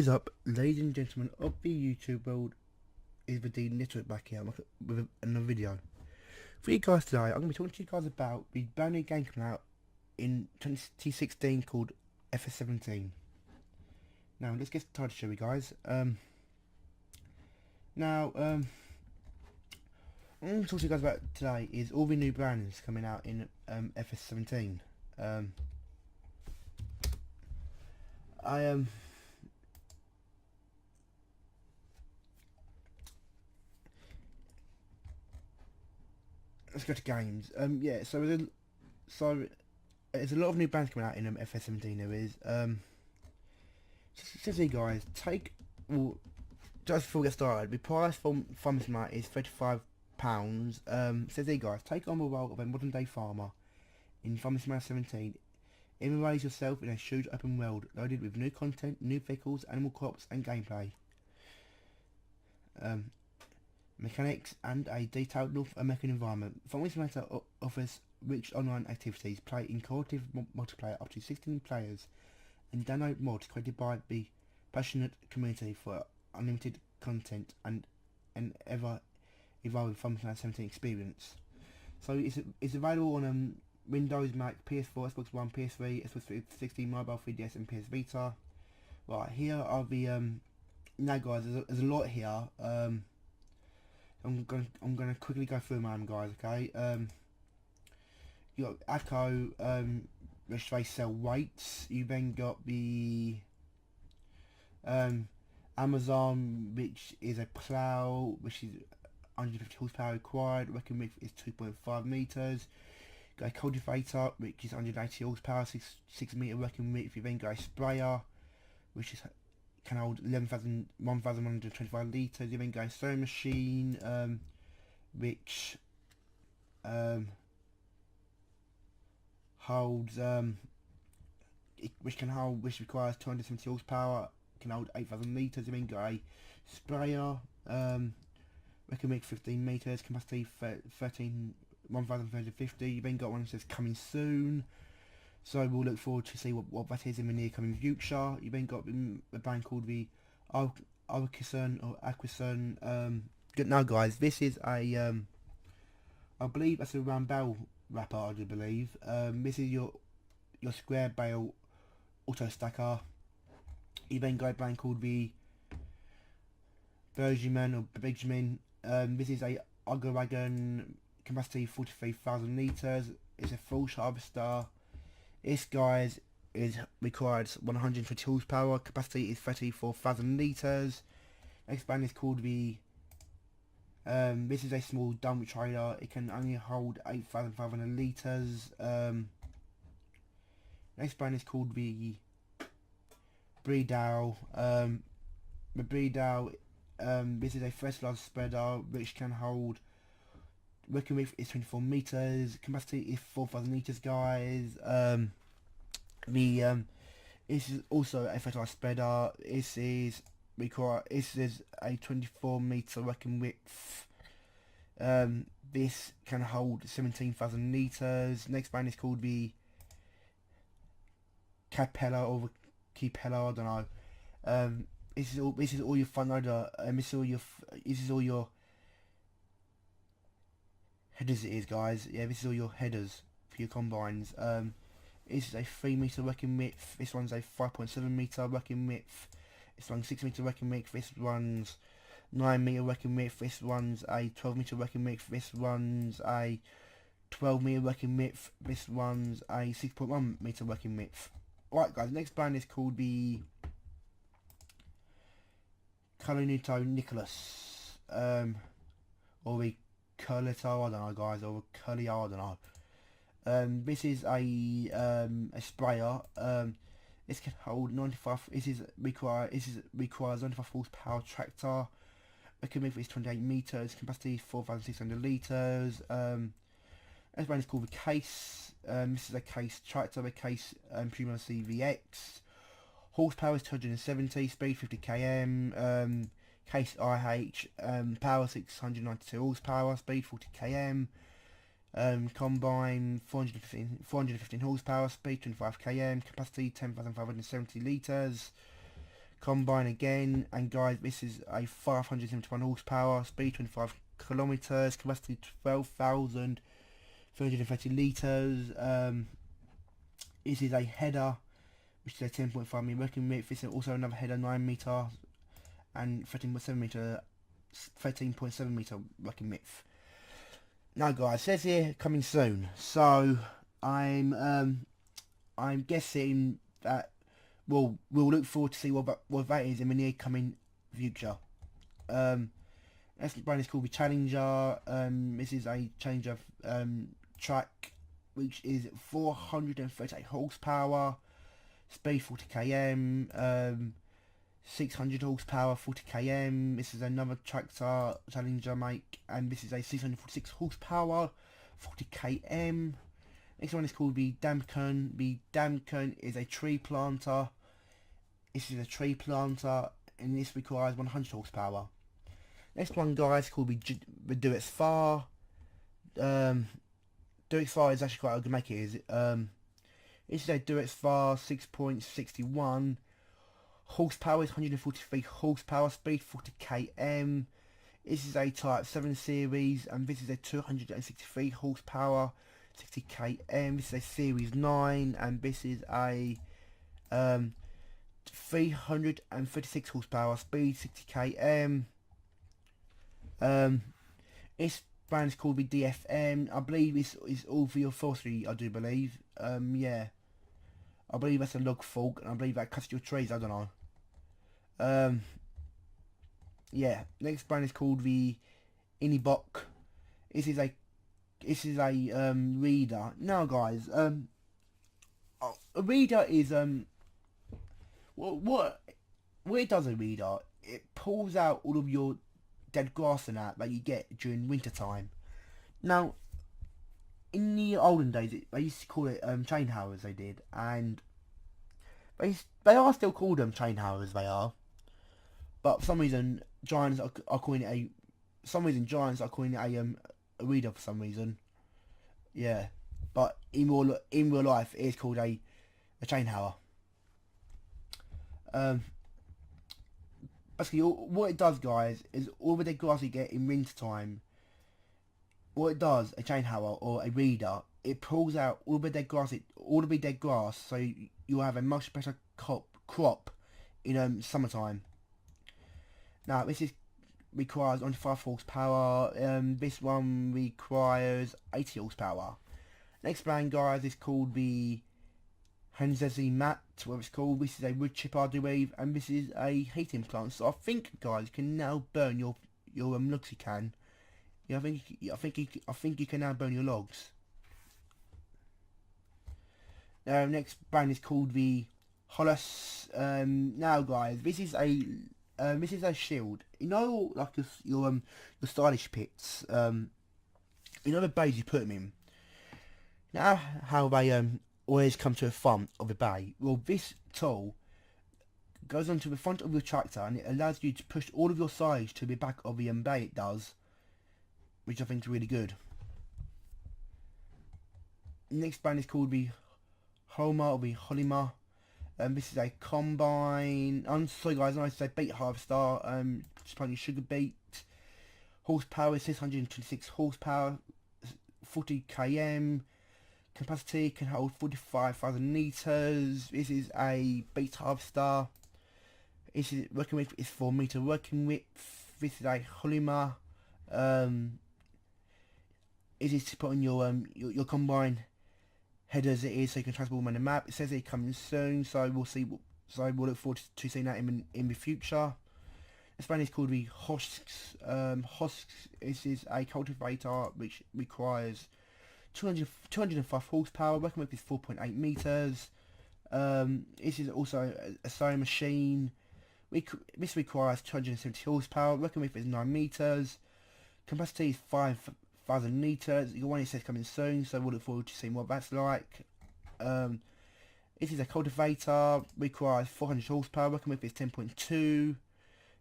What is up, ladies and gentlemen of the YouTube world? Is the D Network back here with another video. For you guys today, I'm going to be talking to you guys about the brand new game coming out in 2016 called FS17. Now, let's get started, shall we, guys? I'm going to talk to you guys about today is all the new brands coming out in FS17. Let's go to games. Yeah, so there's a lot of new brands coming out in FS17. There is. Just see, guys, just before we get started, the price for Farmers Mart is £35. Says here, guys, take on the role of a modern day farmer in Farmers Mart 17. Immerse yourself in a huge open world loaded with new content, new vehicles, animal crops, and gameplay. Mechanics and a detailed North American environment. Farmers Matter offers rich online activities, play in cooperative multiplayer up to 16 players, and download mods created by the passionate community for unlimited content and an ever evolving Farmers Matter 17 experience. So it's available on Windows, Mac, PS4, Xbox One, PS3, Xbox 360, mobile, 3DS, and PS Vita. Right, here are the now, guys. There's a lot here. I'm gonna quickly go through them, guys. Okay. You got Echo, which they sell weights. You then got the Amazon, which is a plough, which is 150 horsepower required. Working width is 2.5 meters. Got a cultivator, which is 180 horsepower, 6 meter working width. You then got a sprayer, which can hold 1,125 litres. You then go sewing machine, which holds which requires 270 horsepower, can hold 8,000 litres. You then go a sprayer, recommend 15 metres, capacity 1,350. You then got one that says coming soon. So we'll look forward to see what that is in the near coming future. You then got a brand called the Arquison or Aquison. Now, guys, this is a I believe that's a round bale wrapper. I do believe. This is your square bale auto stacker. You then got a brand called the Bergman or Benjamin. This is a Ogre Wagon, capacity 43,000 litres. It's a full harvester. This, guys, requires 120 horsepower. Capacity is 34,000 litres. Next brand is called the this is a small dump trailer. It can only hold 8,500 litres. Next brand is called the Bredal. The Bredal, this is a first large spreader which can hold, working width is 24 meters, capacity is 4,000 liters, guys. This is also a fertilizer spreader. This is a 24 meter working width. This can hold 17,000 liters. Next brand is called the Capella or the Capella, I don't know. This is all your front loader. This is all your headers. It is, guys. Yeah, this is all your headers for your combines. This is a 3 meter working width. This one's a 5.7 meter working width. This one's 6 meter working width. This one's 9 meter working width. This one's a 12 meter working width. This one's a 12 meter working width. This one's a 6.1 meter working width. Alright, guys, next brand is called the Colonuto Nicholas, or the Curlito, I don't know, guys, or the Curlio, I don't know. This is a sprayer. This can hold 95. This requires 95 horsepower tractor. Working width is 28 meters. Capacity 4,600 liters. This brand is called the Case. This is a Case tractor. The Case Primo CVX. Horsepower is 270. Speed 50 km. Case IH. Power 692 horsepower. Speed 40 km. Combine 415 horsepower, speed 25 km, capacity 10,570 litres. combine again. And guys, this is a 571 horsepower, speed 25 kilometers, capacity 12,330 litres. This is a header, which is a 10.5 metre working width. This is also another header, 9 metre and 13.7 metre working width. Now guys, it says here coming soon, so I'm guessing that we'll look forward to see what that is in the near coming future. This brand is called the Challenger. This is a Challenger track, which is 438 horsepower, speed 40 km, 600 horsepower, 40 km. This is another tractor Challenger make, and this is a 646 horsepower, 40 km. Next one is called the Damcon. The Damcon is a tree planter. This is a tree planter, and this requires 100 horsepower. Next one, guys, called the Do It Far. Do It Far is actually quite a good make. It is. This is a Do It Far 6.61. Horsepower is 143 horsepower, speed 40 km. This is a Type 7 series, and this is a 263 horsepower, 60 km. This is a Series 9, and this is a 336 horsepower, speed 60 km. This brand is called the DFM. I believe this is all for your forestry, I do believe. Yeah. I believe that's a log fork, and I believe that cuts your trees, I don't know. Yeah, next brand is called the Inibok. This is a reader. Now guys, a reader is what it does, a reader, it pulls out all of your dead grass and that you get during winter time. Now, in the olden days, they used to call it chain harrows, they did, and they are still called chain harrows, they are. But for some reason, giants are calling it a reader for some reason. Yeah, but in real life, it is called a chain harrow. Basically, what it does, guys, is all the dead grass you get in winter time. What it does, a chain harrow or a reader, it pulls out all the dead grass, so you'll have a much better crop in summertime. Now this requires only 5 horsepower. This one requires 80 horsepower. Next brand, guys, is called the Hanzesi Mat, what it's called. This is a wood chipper, I do believe, and this is a heating plant. So I think, guys, you can now burn your logs. You can. Yeah, I think you can now burn your logs. Next brand is called the Hollis. Now, guys, this is a shield. You know, like your stylish pits. You know the bays you put them in. Now, how they always come to the front of the bay. Well, this tool goes onto the front of your tractor, and it allows you to push all of your sides to the back of the bay. It does, which I think is really good. Next brand is called the Holma or the Holima. This is a combine. I'm sorry, guys, I say beet harvester. Just planting sugar beet. Horsepower is 626 horsepower, 40 km. Capacity can hold 45,000 litres. This is a beet harvester. This is working width is 4 metre working width. This is a Holima. This is to put on your combine headers. It is so you can transport them on the map. It says it's coming soon, so we'll see. So we'll look forward to seeing that in the future. This brand is called the Hosks. Hosks. This is a cultivator which requires 205 horsepower. Working width is 4.8 meters. This is also a sewing machine. This requires 270 horsepower. Working width is 9 meters. Capacity is 5,000 litres. Your one it says coming soon, so we'll look forward to seeing what that's like. This is a cultivator. Requires 400 horsepower. Working width is 10.2.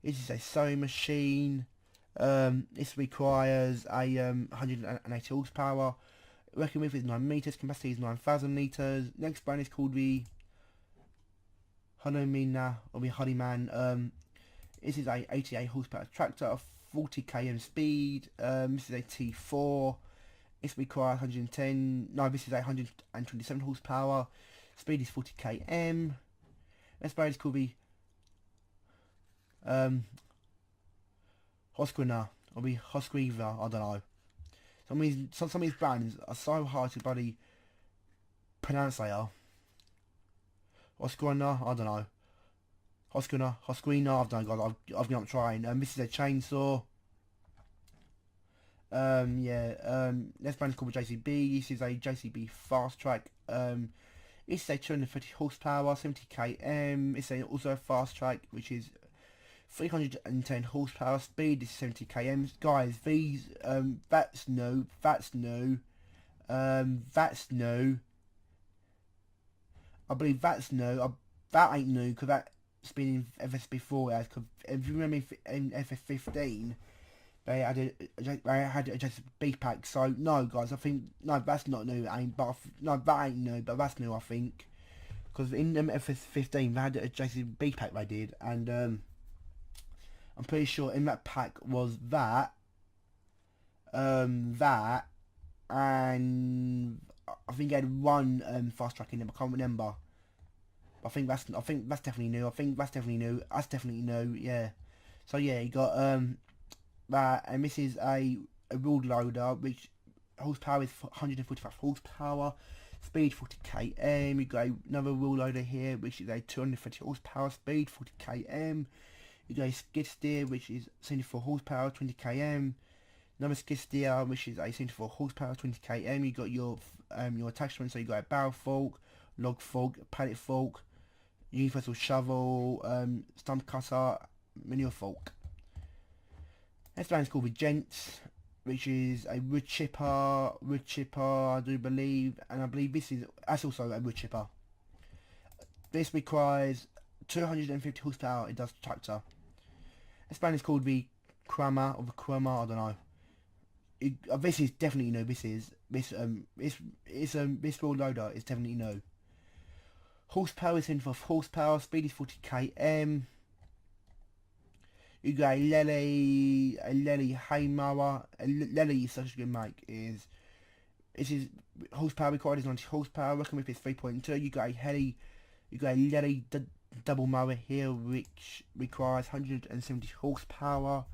This is a sewing machine. This requires a 180 horsepower. Working width is 9 meters. Capacity is 9,000 litres. Next brand is called the Honeyman, or Honeyman. This is a 88 horsepower tractor, 40 km speed. This is a T4. This requires 110. No, this is a 127 horsepower. Speed is 40 km. Let's say this could be Husqvarna or be Husqvarna. I don't know. Some of these brands are so hard to bloody pronounce. They are Husqvarna. I don't know. Husqvarna. I've done, guys. I've given up trying. This is a chainsaw. This brand's called JCB. This is a JCB Fast Track. This is a 230 horsepower, 70 km. It's also a Fast Track, which is 310 horsepower. Speed is 70 km. Guys, these that's new. I believe that's new. That ain't new because that's been in FS before. Cause if you remember in FS15. They had a JCB pack, so no, guys. I think no, that's not new. That ain't new, but that's new. I think because in FS15 they had a JCB pack they did, and I'm pretty sure in that pack was that, and I think it had one fast track in there. I can't remember. I think that's definitely new. That's definitely new. Yeah. So yeah, you got that, and this is a wheel loader, which horsepower is 145 horsepower, speed 40 km. You got another wheel loader here, which is a 230 horsepower, speed 40 km. You got a skid steer, which is 74 horsepower, 20 km. Another skid steer, which is a 74 horsepower, 20 km. You got your attachments, so you got a barrel fork, log fork, pallet fork, universal shovel, stump cutter, manure fork. Next brand is called Regents, which is a wood chipper, I do believe, and I believe that's also a wood chipper. This requires 250 horsepower. It does tractor. This brand is called the Kramer, I don't know. This is definitely new. This wheel loader is definitely new. Horsepower is 75 horsepower. Speed is 40 km. You got a Lely hay mower. Lely is such a good make. This is horsepower required is 90 horsepower. Working with is 3.2. You got a Lely double mower here, which requires 170 horsepower.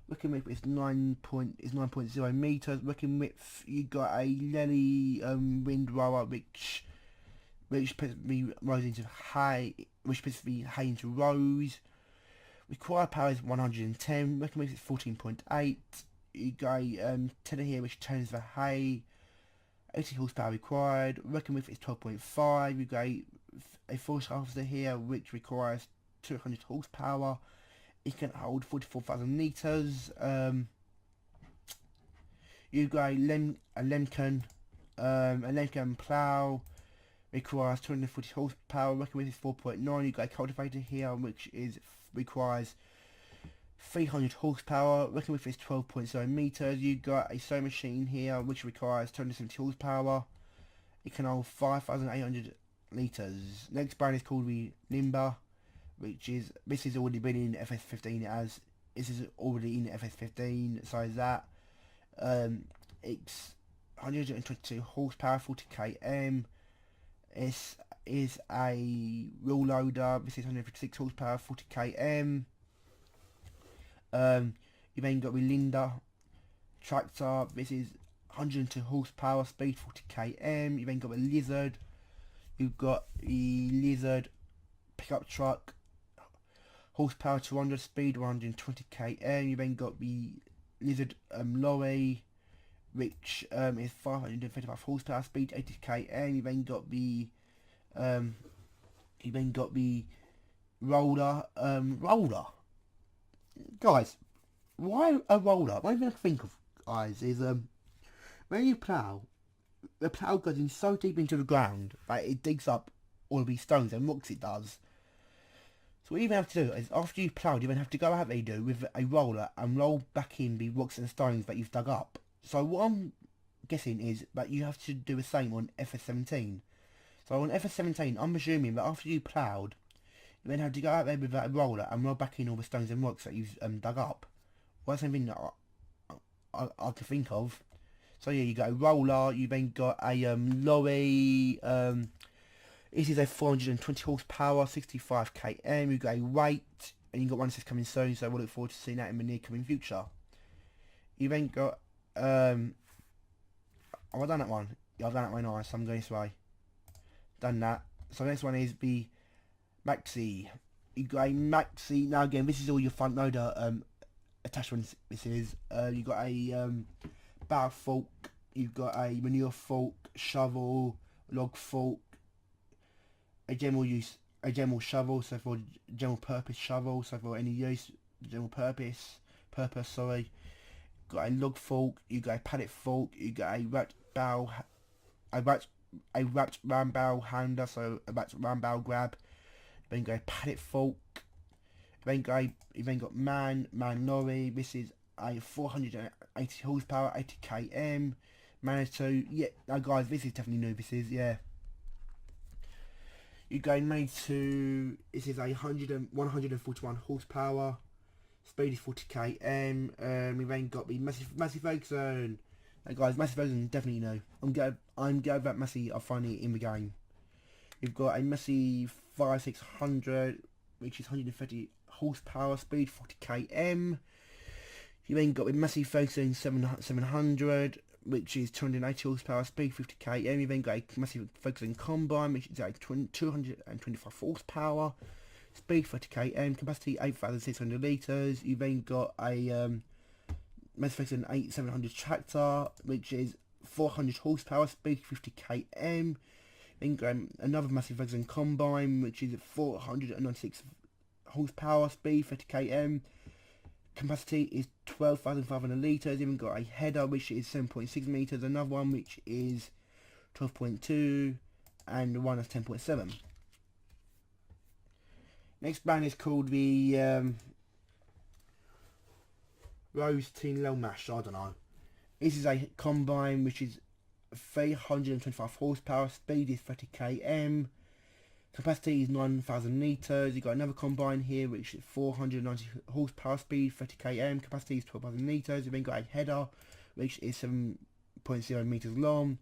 Working width is 9.0 meters. Working width, you got a Lely wind rower, which puts me rows into hay, which puts me hay into rows. Required power is 110. Working width is 14.8. You got a tiller here which turns the hay. 80 horsepower required. Working width is 12.5. You got a force harvester here which requires 200 horsepower. It can hold 44,000 litres. You got a Lemken plough. Requires 240 horsepower. Working width is 4.9. You got a cultivator here which requires 300 horsepower. Working width is 12.0 meters. You got a sewing machine here which requires 270 horsepower. It can hold 5,800 litres. Next brand is called the Limber, this is already been in FS15 as this is already in FS15. So is that it's 122 horsepower, 40 km. This is a wheel loader. This is 156 horsepower, 40 km. You then got the Linda tractor. This is 102 horsepower, speed 40 km. You then got the Lizard. You've got the Lizard pickup truck, horsepower 200, speed 120 km. You then got the Lizard lorry, which is 535 horsepower, speed 80 km. You then got the roller. Guys, why a roller? What I think of, guys, is when you plough, the plough goes in so deep into the ground that it digs up all of these stones and rocks. It does. So what you have to do is, after you've ploughed, you then have to go out there with a roller and roll back in the rocks and stones that you've dug up. So what I'm guessing is that you have to do the same on FS17. So on FS17, I'm assuming that after you ploughed, You then have to go out there with a roller and roll back in all the stones and rocks that you've dug up. Well, that's something that I can think of. So yeah, you got a roller, you then got a lorry, this is a 420 horsepower, 65 km, you got a weight, and you got one that's coming soon, so we'll look forward to seeing that in the near coming future. You then got, oh, I've done that one. Yeah, I've done that one, nice, so I'm going this way. Done that. So the next one is the Maxi. You got a Maxi, now again, this is all your front loader attachments, this is. You got a barrel fork, you've got a manure fork, shovel, log fork, a general shovel, so for general purpose shovel, so for any use, general purpose, sorry. Got a log fork, you got a pallet fork, you got a wrapped round barrel hander, so a wrapped round barrel grab. Then you got a pallet fork. You then got man lorry. This is a 480 horsepower, 80 km. Manitou. Yeah, now guys, this is definitely new. This is, yeah. You're going made to. This is a 141 horsepower. Speed is 40 km. We then got the Massey Ferguson. Now guys, Massey Ferguson definitely new. I'm glad that Massey are finally in the game. You've got a Massey 5600, which is 130 horsepower, speed 40 km. You then got with Massey Ferguson 700, which is 280 horsepower, speed 50 km. You then got a Massey Ferguson Combine, which is a 225 horsepower, speed 30 km, capacity 8,600 litres. You then got a Massey Ferguson 8700 tractor, which is 400 horsepower, speed 50 km. Then got another Massey Ferguson Combine, which is 496 horsepower, speed 30 km. Capacity is 12,500 litres. Even got a header which is 7.6 metres, another one which is 12.2, and one that's 10.7. Next brand is called the Rose Teen Low Mash, I don't know. This is a combine which is 325 horsepower, speed is 30 km. Capacity is 9,000 litres. You've got another combine here which is 490 horsepower, speed 30 km. Capacity is 12,000 litres. You've then got a header which is 7.0 metres long.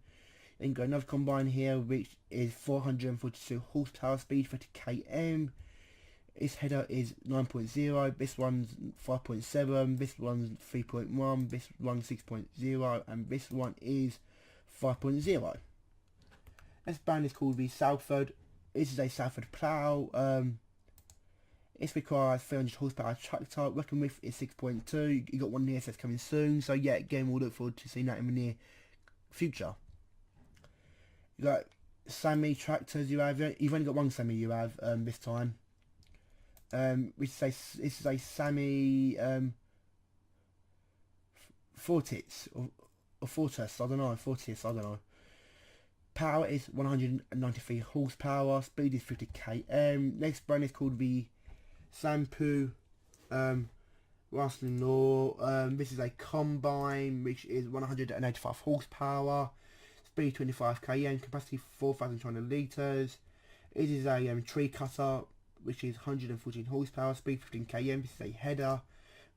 Then you've got another combine here which is 442 horsepower, speed 30 km. This header is 9.0, this one's 5.7, this one's 3.1, this one's 6.0, and this one is 5.0. This brand is called the Salford. This is a Salford plough. It requires 300 horsepower tractor. Working with is 6.2. You got one here that's coming soon. So yeah, again, we'll look forward to seeing that in the near future. You got Sammy tractors. You've only got one Sammy. You have this time. This is a Sammy Fortis or Fortis. I don't know. Fortis. I don't know. Power is 193 horsepower, speed is 50 km. Next brand is called the Sampo Rustling Law. This is a combine which is 185 horsepower, speed 25 km, capacity 4,200 litres. It is a tree cutter which is 114 horsepower, speed 15 km. This is a header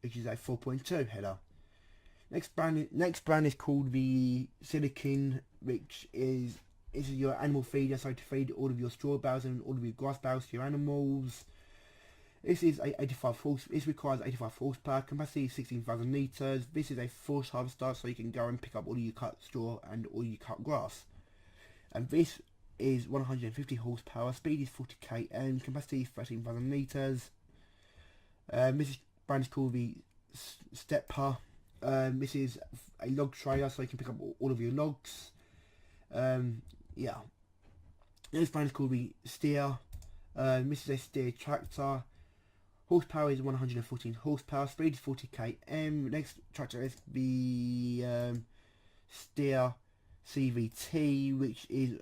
which is a 4.2 header. Next brand is called the Silicon, which is your animal feeder, so to feed all of your straw bales and all of your grass bales to your animals. This is a 85 horse. This requires 85 horsepower. Capacity is 16,000 litres. This is a force harvester, so you can go and pick up all your cut straw and all your cut grass. And this is 150 horsepower. Speed is 40 km. Capacity is 13,000 litres. This brand is called the Stepper. This is a log trailer, so you can pick up all of your logs. Yeah. This brand is called the Steer. This is a steer tractor. Horsepower is 114 horsepower. Speed is 40 km. Next tractor is the Steer CVT, which is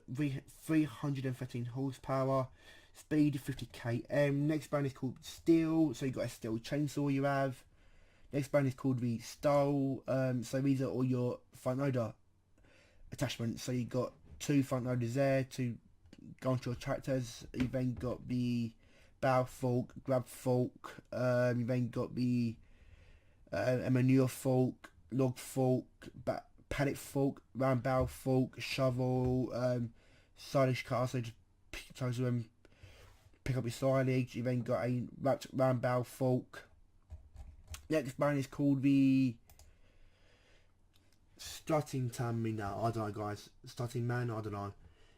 313 horsepower. Speed 50 km. Next brand is called Steel. So you've got a steel chainsaw you have. Next brand is called the Style. So these are all your front loader attachments. So you've got two front loaders there to go onto your tractors. You've then got the bow fork, grab fork. You then got the a manure fork, log fork, paddock fork, round barrel fork, shovel, silage cutter, so just tries to pick up your silage. You then got a wrapped round barrel fork. Next brand is called the Strutting Terminal. I don't know, guys. Strutting Man, I don't know.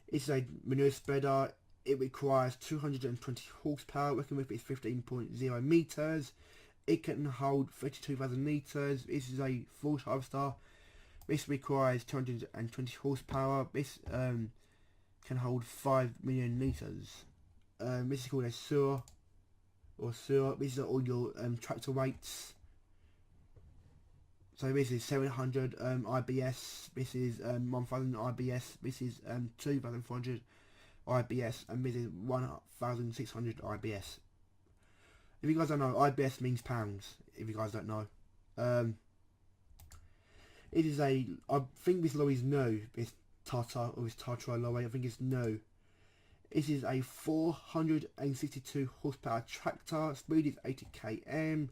It's a manure spreader. It requires 220 horsepower, working with its 15.0 meters. It can hold 32,000 litres. This is a full harvester. This requires 220 horsepower. This can hold 5 million litres. This is called a sewer or sewer. These are all your tractor weights. So this is 700 IBS. This is 1000 IBS. This is 2400 IBS, and this is 1600 IBS. If you guys don't know, IBS means pounds. If you guys don't know, it is a. I think this lorry is new. This Tata or this Tatra lorry, I think it's new. This is a 462 horsepower tractor. Speed is 80 km.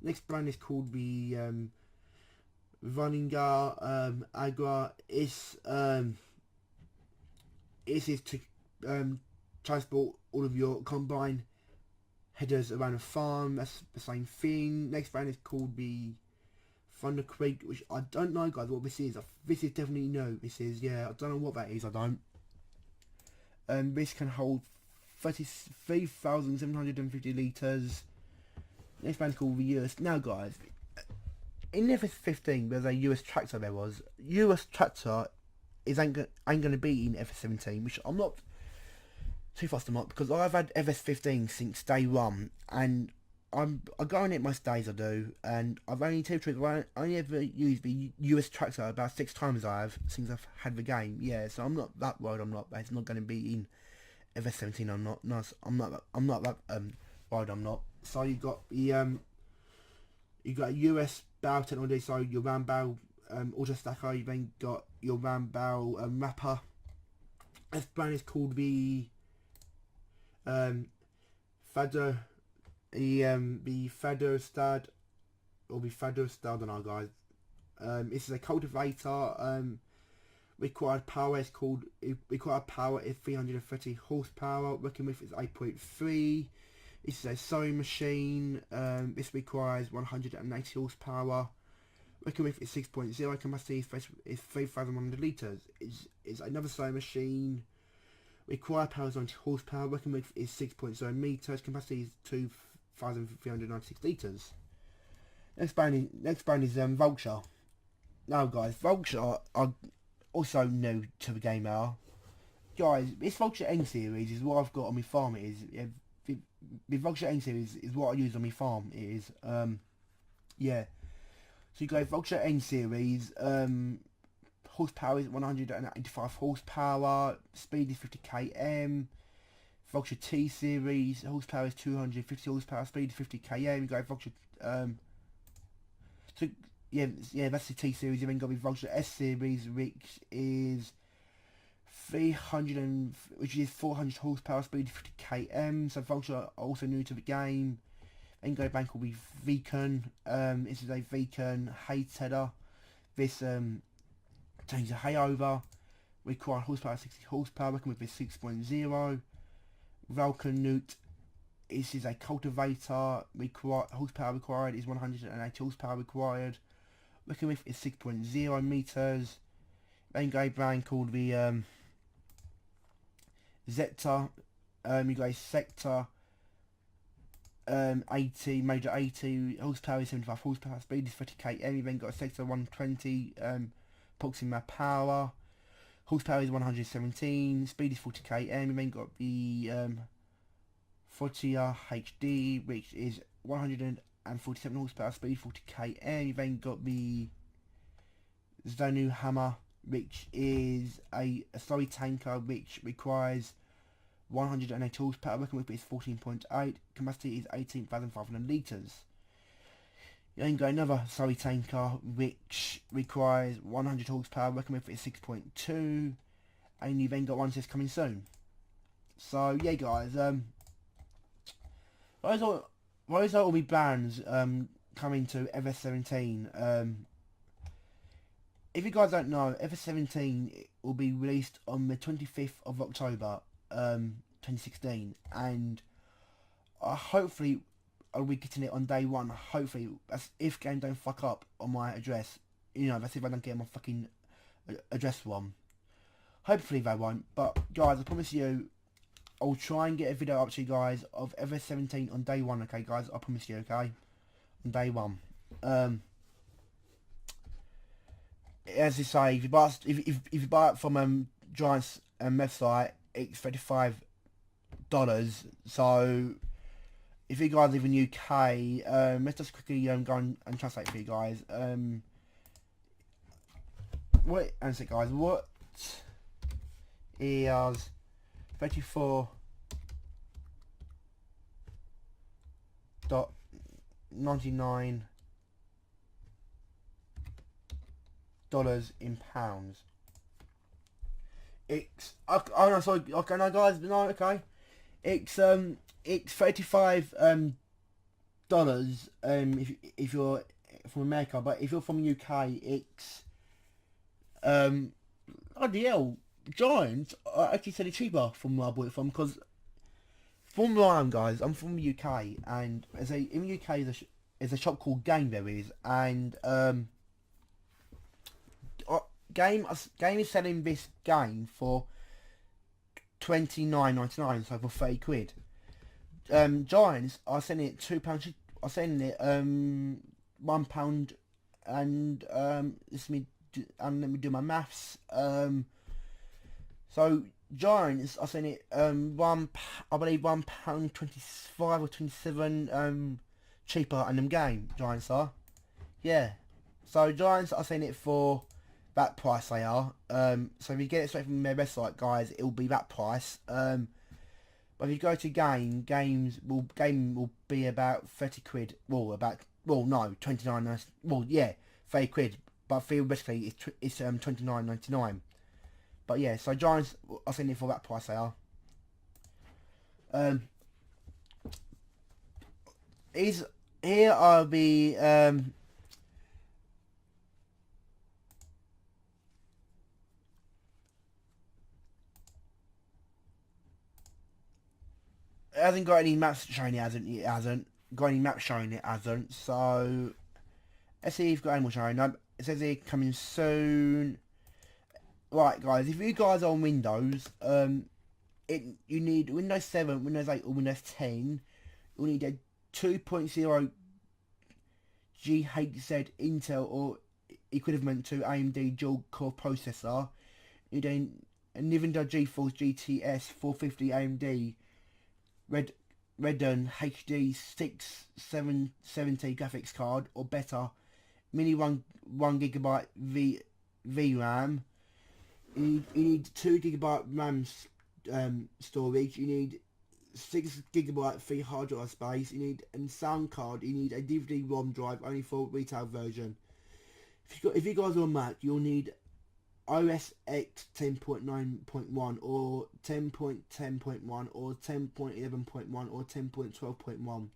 Next brand is called the Runningar Agra. This is to transport all of your combine headers around a farm. That's the same thing. Next brand is called the Thunder Creek, which I don't know, guys, what this is. This is definitely no. This is, yeah, I don't know what that is. I don't. This can hold 33,750 litres. Next brand is called the US. Now, guys, in FS15, there's a US tractor. There was US tractor ain't gonna be in FS17, which I'm not too fussed about, because I've had FS15 since day one, and I go on it most days, I do, and I've only only ever used the US tractor about 6 times I have since I've had the game. Yeah, so I'm not that worried. It's not going to be in FS17. I'm not that worried. I'm not. So you got the US barrel technology. So your round barrel auto stacker. You then got your round barrel wrapper. This brand is called the Fado. The Fadostad, or the Fadostad, I don't know, guys. This is a cultivator. Required power is required power is 330 horsepower. Working with is 8.3. This is a sewing machine. This requires 180 horsepower. Working with is 6.0. Capacity is 3,100 litres. Is another sewing machine. Required power is 90 horsepower. Working with is 6.0 meters. Capacity is 2,396 litres. Next brand is Vulture. Now, guys, Vulture are also new to the game now. Guys, this Vulture N series is what I've got on my farm. It is the Vulture N series is what I use on my farm. It is yeah. So you go Vulture N series. Horsepower is 185 horsepower. Speed is 50 km. Vulture T series, horsepower is 250 horsepower. Speed is 50 km. You go Vulture so yeah, that's the T series. You then got the Vulture S series, which is 400 horsepower. Speed is 50 km. So Vulture are also new to the game. Then go back will be Beacon. This is a Beacon hay tedder. This change the hay over. Required horsepower 60 horsepower. Working with this 6.0. Valkanut. This is a cultivator. Horsepower required is 180 horsepower required. Working with is 6.0 meters. Then go brand called the Zeta. You go Sector 80, major 80, horsepower is 75 horsepower, speed is 30 km. You then got a Sector 120, Proxima power, horsepower is 117, speed is 40 km. You then got the Fortia HD, which is 147 horsepower, speed 40 km. You then got the Zanu Hammer, which is a slurry tanker, which requires 180 horsepower. Working with it is 14.8. Capacity is 18,500 litres. You then got another slurry tanker, which requires 100 horsepower. Working with it is 6.2. And you then got one that's coming soon. So yeah, guys. those are all my brands coming to FS17. If you guys don't know, FS17 will be released on the 25th of October 2016, and hopefully I'll be getting it on day one. Hopefully, that's if game don't fuck up on my address. You know, that's if I don't get my fucking address wrong. Hopefully they won't, but guys, I promise you, I'll try and get a video up to you guys of FS17 on day one, okay guys? I promise you, okay? On day one. As you say, if you buy it from Giants website, it's $35. So if you guys live in UK, let's just quickly go and translate for you guys. What is 34.99 dollars in pounds? It's sorry, okay, no guys, no, okay. It's 35 dollars if you're from America, but if you're from UK, it's bloody hell, Giants actually said it cheaper from where I bought it from, because from where I am, guys, I'm from the UK, and in the UK there's a shop called Game there is, and Game is selling this game for £29.99, so for 30 quid. Giants are selling it £2. Are selling it £1, and let me do my maths. So Giants are selling it I believe £1.25 or 27 cheaper than them game. Giants are, yeah. So Giants are selling it for that price. They are. So if you get it straight from their website, guys, it will be that price. But if you go to game will be about 30 quid. No, 29. Well, yeah, 30 quid. But theoretically, it's $29.99. But yeah, so Giants are selling it for that price. They are. Here are the it hasn't got any maps showing it hasn't got any maps showing it hasn't. So let's see if you've got any more showing. No, it says here coming soon. Right guys, if you guys are on Windows, you need Windows 7, Windows 8 or Windows 10. You'll need a 2.0 GHz Intel or equivalent to AMD dual core processor. You need a Nvidia GeForce GTS 450 AMD Radeon HD 6770 graphics card or better, mini 1GB VRAM. You need 2GB RAM storage. You need 6GB free hard drive space. You need a sound card. You need a DVD-ROM drive only for retail version. If you guys are on Mac, you'll need OS X 10.9.1 or 10.10.1 or 10.11.1 or 10.12.1.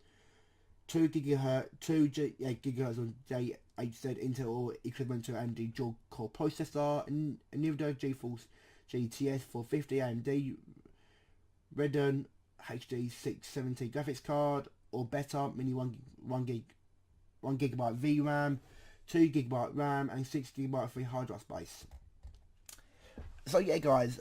2 gigahertz on JHZ Intel or equivalent to AMD dual core processor, and Nvidia GeForce GTS 450 AMD Radeon HD 670 graphics card or better, mini 1GB VRAM, 2GB RAM and 6GB free hard drive space. So yeah guys,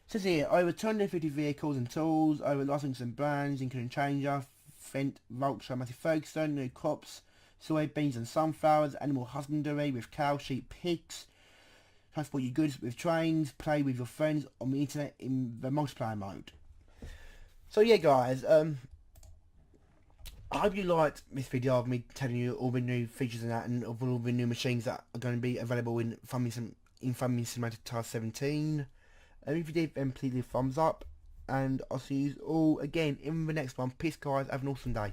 says here, over 250 vehicles and tools, over licensing and brands, including Challenger, Fendt, Vulture, Massey Ferguson, new crops, soybeans and sunflowers, animal husbandry with cows, sheep, pigs, transport your goods with trains, play with your friends on the internet in the multiplayer mode. So yeah guys, I hope you liked this video of me telling you all the new features and that, and of all the new machines that are going to be available in Farming Simulator Task 17. And if you did, then please leave a thumbs up, and I'll see you all again in the next one. Peace guys, have an awesome day.